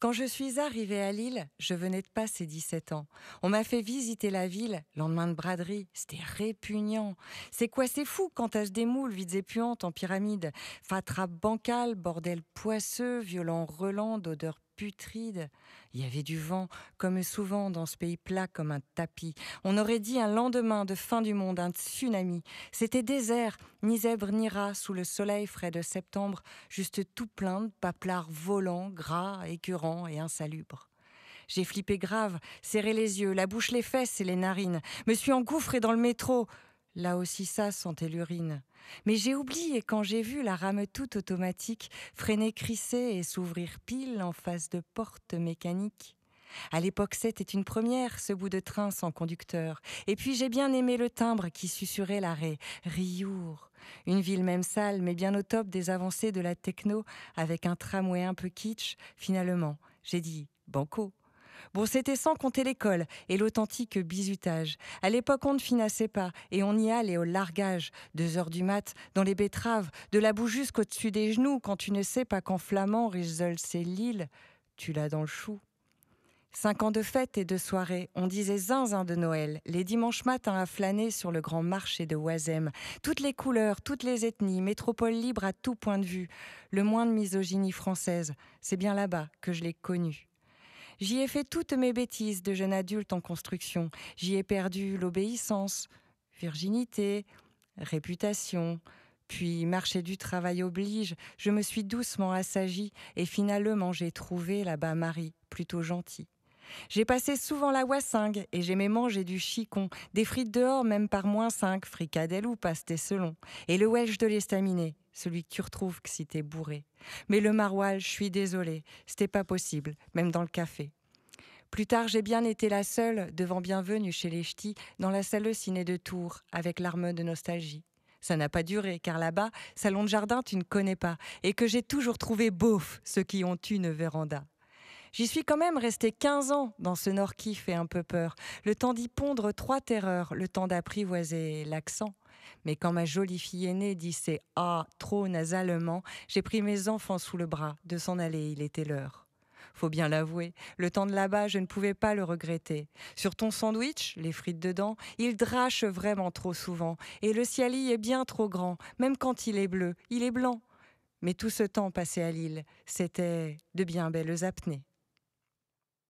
Quand je suis arrivée à Lille, je venais de passer 17 ans. On m'a fait visiter la ville, lendemain de braderie. C'était répugnant. C'est quoi, c'est fou quand tasse des moules vides et puantes en pyramide. Fatras bancal, bordel poisseux, violent relents d'odeurs putrides. Il y avait du vent, comme souvent dans ce pays plat comme un tapis. On aurait dit un lendemain de fin du monde, un tsunami. C'était désert, ni zèbre ni rat, sous le soleil frais de septembre, juste tout plein de paplards volants, gras, écœurants et insalubres. J'ai flippé grave, serré les yeux, la bouche, les fesses et les narines. Me suis engouffré dans le métro. Là aussi ça sentait l'urine. Mais j'ai oublié quand j'ai vu la rame toute automatique freiner, crisser et s'ouvrir pile en face de porte mécanique. À l'époque, c'était une première, ce bout de train sans conducteur. Et puis j'ai bien aimé le timbre qui susurrait l'arrêt. Riour. Une ville même sale, mais bien au top des avancées de la techno, avec un tramway un peu kitsch. Finalement, j'ai dit banco. Bon, c'était sans compter l'école et l'authentique bizutage. À l'époque, on ne finassait pas et on y allait au largage. 2 heures du mat, dans les betteraves, de la boue jusqu'au-dessus des genoux, quand tu ne sais pas qu'en flamand, Rizol, c'est Lille, tu l'as dans le chou. 5 ans de fêtes et de soirées, on disait zinzin de Noël, les dimanches matins à flâner sur le grand marché de Oisem. Toutes les couleurs, toutes les ethnies, métropole libre à tout point de vue. Le moins de misogynie française, c'est bien là-bas que je l'ai connue. J'y ai fait toutes mes bêtises de jeune adulte en construction. J'y ai perdu l'obéissance, virginité, réputation. Puis, marché du travail oblige, je me suis doucement assagie et finalement j'ai trouvé là-bas Marie, plutôt gentille. J'ai passé souvent la Wassingue et j'aimais manger du chicon, des frites dehors même par -5, fricadelle ou pasté selon. Et le welch de l'estaminet, celui que tu retrouves que si t'es bourré. Mais le maroilles, je suis désolée, c'était pas possible, même dans le café. Plus tard, j'ai bien été la seule, devant Bienvenue chez les Ch'tis, dans la salle de ciné de Tours, avec larmes de nostalgie. Ça n'a pas duré, car là-bas, salon de jardin, tu ne connais pas, et que j'ai toujours trouvé beauf ceux qui ont une véranda. J'y suis quand même restée 15 ans dans ce Nord qui fait un peu peur. Le temps d'y pondre 3 terreurs, le temps d'apprivoiser l'accent. Mais quand ma jolie fille aînée dit c'est « ah » trop nasalement, j'ai pris mes enfants sous le bras. De s'en aller, il était l'heure. Faut bien l'avouer, le temps de là-bas, je ne pouvais pas le regretter. Sur ton sandwich, les frites dedans, il drache vraiment trop souvent. Et le ciel y est bien trop grand, même quand il est bleu, il est blanc. Mais tout ce temps passé à Lille, c'était de bien belles apnées.